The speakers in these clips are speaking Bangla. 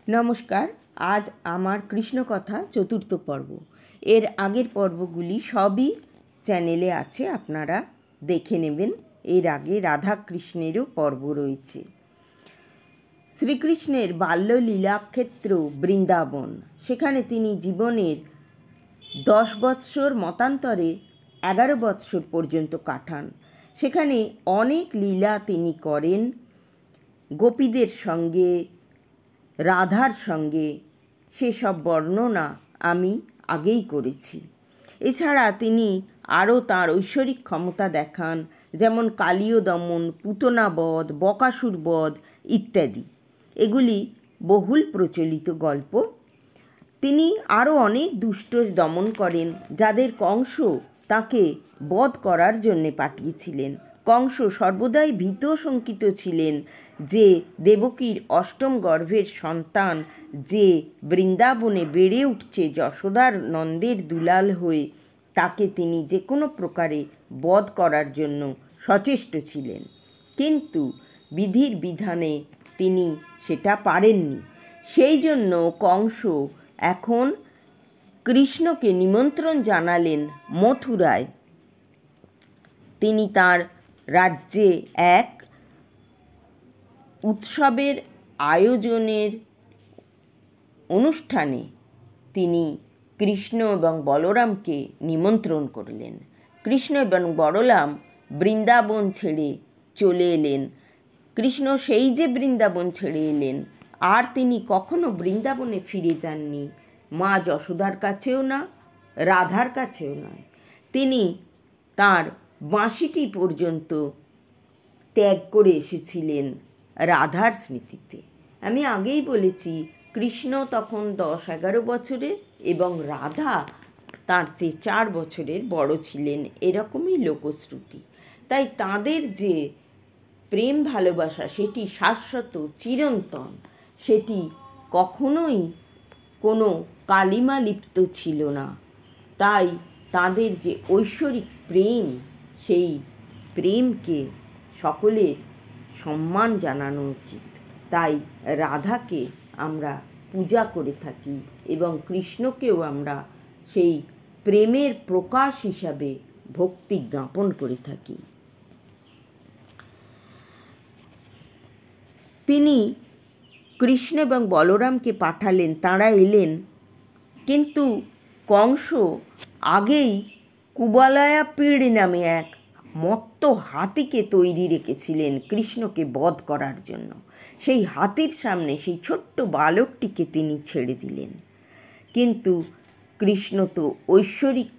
নমস্কার। আজ আমার কৃষ্ণকথা চতুর্থ পর্ব। এর আগের পর্বগুলি সবই চ্যানেলে আছে, আপনারা দেখে নেবেন। এর আগে রাধাকৃষ্ণেরও পর্ব রয়েছে। শ্রীকৃষ্ণের বাল্যলীলাক্ষেত্র বৃন্দাবন। সেখানে তিনি জীবনের 10 বৎসর মতান্তরে 11 বৎসর পর্যন্ত কাটান। সেখানে অনেক লীলা তিনি করেন গোপীদের সঙ্গে, রাধার সঙ্গে। সেসব বর্ণনা আমি আগেই করেছি। এছাড়া তিনি আরও তাঁর ঐশ্বরিক ক্ষমতা দেখান, যেমন কালীয় দমন, পুতনা বধ, বকাসুর বধ ইত্যাদি। এগুলি বহুল প্রচলিত গল্প। তিনি আরও অনেক দুষ্টর দমন করেন, যাদের কংস তাকে বধ করার জন্যে পাঠিয়েছিলেন। কংস সর্বদাই ভীত শঙ্কিত ছিলেন যে দেবকীর অষ্টম গর্ভের সন্তান যে বৃন্দাবনে বেড়ে উঠছে যশোদার নন্দের দুলাল হয়ে, তাকে তিনি যে কোনো প্রকারে বধ করার জন্য সচেষ্ট ছিলেন। কিন্তু বিধির বিধানে তিনি সেটা পারেননি। সেই জন্য কংস এখন কৃষ্ণকে নিমন্ত্রণ জানালেন মথুরায়। তিনি তার রাজ্যে এক উৎসবের আয়োজনের অনুষ্ঠানে তিনি কৃষ্ণ এবং বলরামকে নিমন্ত্রণ করলেন। কৃষ্ণ এবং বলরাম বৃন্দাবন ছেড়ে চলে এলেন। কৃষ্ণ সেই যে বৃন্দাবন ছেড়ে এলেন, আর তিনি কখনো বৃন্দাবনে ফিরে যাননি। মা যশোদার কাছেও না, রাধার কাছেও নয়। তিনি তার বাঁশিটি পর্যন্ত ত্যাগ করে এসেছিলেন রাধার স্মৃতিতে। আমি আগেই বলেছি, কৃষ্ণ তখন 10-11 বছরের এবং রাধা তার চেয়ে 4 বছরের বড় ছিলেন, এরকমই লোকশ্রুতি। তাই তাদের যে প্রেম ভালোবাসা, সেটি শাশ্বত, চিরন্তন। সেটি কখনোই কোনো কালিমা লিপ্ত ছিল না। তাই তাদের যে ঐশ্বরিক প্রেম, সেই প্রেমকে সকলের সম্মান জানানো উচিত। তাই রাধাকে আমরা পূজা করে থাকি এবং কৃষ্ণকেও আমরা সেই প্রেমের প্রকাশ হিসাবে ভক্তি জ্ঞাপন করে থাকি। তিনি কৃষ্ণ এবং বলরামকে পাঠালেন, তাঁরা এলেন। কিন্তু কংস আগেই কুবলয়া পীড় নামে এক মত্ত হাতিকে তৈরি রেখেছিলেন কৃষ্ণকে বধ করার জন্য। সেই হাতির সামনে সেই ছোট্ট বালকটিকে তিনি ছেড়ে দিলেন। কিন্তু কৃষ্ণ তো ঐশ্বরিক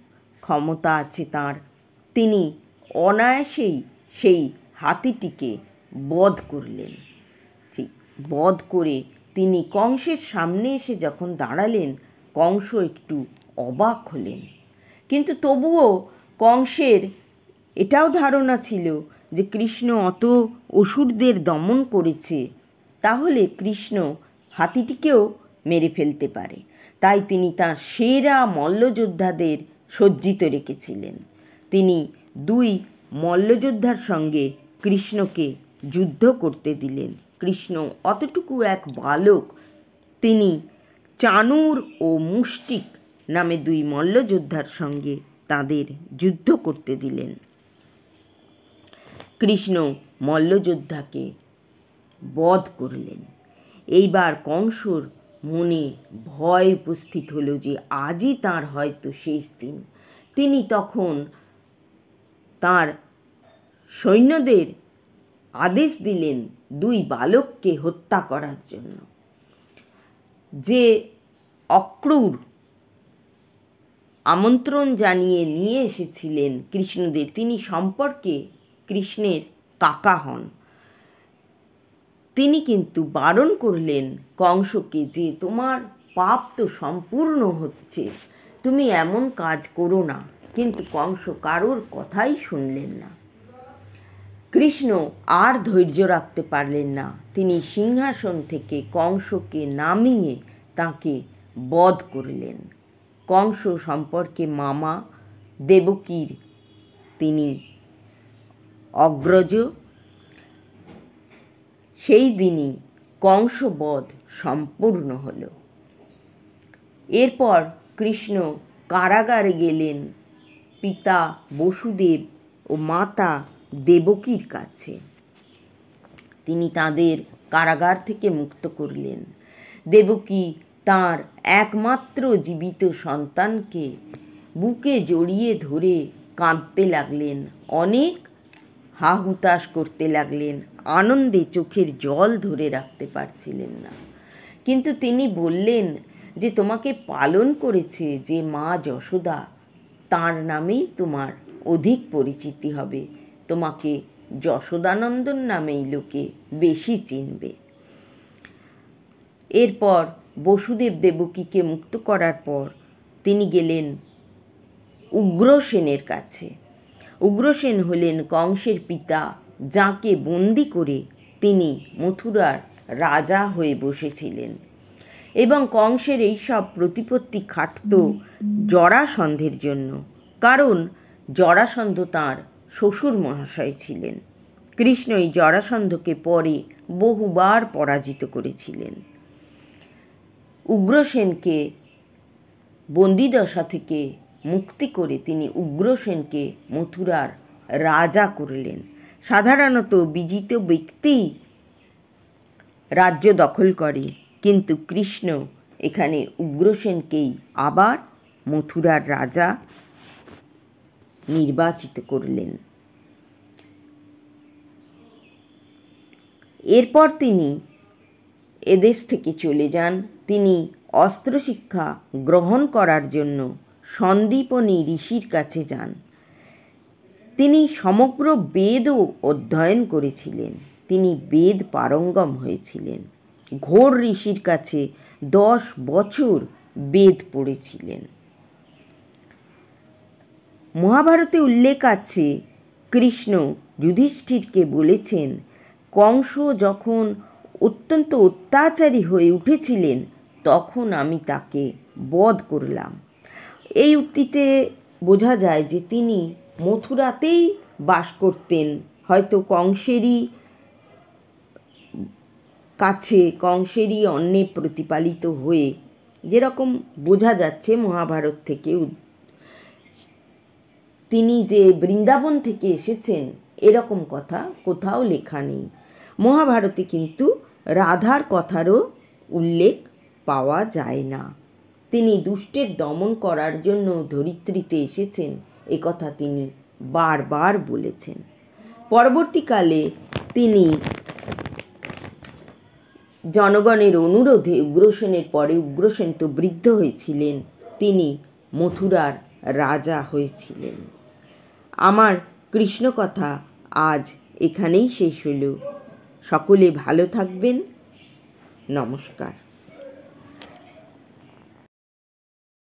ক্ষমতা আছে তাঁর, তিনি অনায়াসেই সেই হাতিটিকে বধ করলেন। বধ করে তিনি কংসের সামনে এসে যখন দাঁড়ালেন, কংস একটু অবাক হলেন। কিন্তু তবুও কংসের এটাও ধারণা ছিল যে কৃষ্ণ অত অসুরদের দমন করেছে, তাহলে কৃষ্ণ হাতিটিকেও মেরে ফেলতে পারে। তাই তিনি তাঁর সেরা মল্লযোদ্ধাদের সজ্জিত রেখেছিলেন। তিনি 2 মল্লযোদ্ধার সঙ্গে কৃষ্ণকে যুদ্ধ করতে দিলেন। কৃষ্ণ অতটুকু এক বালক, তিনি চানুর ও মুষ্টিক নামে 2 মল্লযোদ্ধার সঙ্গে তাদের যুদ্ধ করতে দিলেন। কৃষ্ণ মল্লযোদ্ধাকে বধ করলেন। এইবার কংসর মনে ভয় উপস্থিত হলো যে আজই তাঁর হয়তো শেষ দিন। তিনি তখন তাঁর সৈন্যদের আদেশ দিলেন 2 বালককে হত্যা করার জন্য। যে অক্রূর আমন্ত্রণ জানিয়ে নিয়ে এসেছিলেন কৃষ্ণদের, তিনি সম্পর্কে কৃষ্ণের কাকা হন। তিনি কিন্তু বারণ করলেন কংসকে যে তোমার পাপ তো সম্পূর্ণ হচ্ছে, তুমি এমন কাজ করো না। কিন্তু কংস কারোর কথাই শুনলেন না। কৃষ্ণ আর ধৈর্য রাখতে পারলেন না। তিনি সিংহাসন থেকে কংসকে নামিয়ে তাকে বধ করলেন। কংস সম্পর্কে মামা দেবকীর তিনি অগ্রজ। সেই দিনই কংসবধ সম্পূর্ণ হল। এরপর কৃষ্ণ কারাগারে গেলেন পিতা বসুদেব ও মাতা দেবকীর কাছে। তিনি তাদের কারাগার থেকে মুক্ত করলেন। দেবকী তাঁর একমাত্র জীবিত সন্তানকে বুকে জড়িয়ে ধরে কাঁদতে লাগলেন, অনেক হাহুতাশ করতে লাগলেন, আনন্দে চোখের জল ধরে রাখতে পারছিলেন না। কিন্তু তিনি বললেন যে তোমাকে পালন করেছে যে মা যশোদা, তাঁর নামেই তোমার অধিক পরিচিতি হবে, তোমাকে যশোদানন্দন নামেই লোকে বেশি চিনবে। এরপর বসুদেব দেবকীকে মুক্ত করার পর তিনি গেলেন উগ্রসেনের কাছে। উগ্রসেন হলেন কংসের পিতা, যাকে বন্দি করে তিনি মথুরার রাজা হয়ে বসেছিলেন। এবং কংসের এইসব প্রতিপত্তি খাটত জরাসন্ধের জন্য, কারণ জরাসন্ধ তাঁর শ্বশুর মহাশয় ছিলেন। কৃষ্ণ এই জরাসন্ধকে পরে বহুবার পরাজিত করেছিলেন। উগ্রসেনকে বন্দিদশা থেকে মুক্তি করে তিনি উগ্রসেনকে মথুরার রাজা করলেন। সাধারণত বিজিত ব্যক্তি রাজ্য দখল করে, কিন্তু কৃষ্ণ এখানে উগ্রসেনকেই আবার মথুরার রাজা নির্বাচিত করলেন। এরপর তিনি এদেশ থেকে চলে যান। তিনি অস্ত্রশিক্ষা গ্রহণ করার জন্য সন্দীপনী ঋষির কাছে যান। তিনি সমগ্র বেদও অধ্যয়ন করেছিলেন। তিনি বেদ পারঙ্গম হয়েছিলেন। ঘোর ঋষির কাছে 10 বছর বেদ পড়েছিলেন। মহাভারতে উল্লেখ আছে, কৃষ্ণ যুধিষ্ঠিরকে বলেছেন, কংস যখন অত্যন্ত অত্যাচারী হয়ে উঠেছিলেন তখন আমি তাকে বধ করলাম। এই উক্তিতে বোঝা যায় যে তিনি মথুরাতেই বাস করতেন, হয়তো কংসেরই কাছে, কংসেরই অন্নে প্রতিপালিত হয়ে, যেরকম বোঝা যাচ্ছে মহাভারত থেকে। তিনি যে বৃন্দাবন থেকে এসেছেন এরকম কথা কোথাও লেখা নেই। মহাভারতে কিন্তু রাধার কথারও উল্লেখ পাওয়া যায় না। তিনি দুষ্টের দমন করার জন্য ধরিত্রীতে এসেছেন একথা তিনি বারবার বলেছেন। পরবর্তীকালে তিনি জনগণের অনুরোধে উগ্রসেনের পরে, উগ্রসেন তো বৃদ্ধ হয়েছিলেন, তিনি মথুরার রাজা হয়েছিলেন। আমার কৃষ্ণ কথা আজ এখানেই শেষ হলো। সকলে ভালো থাকবেন। নমস্কার।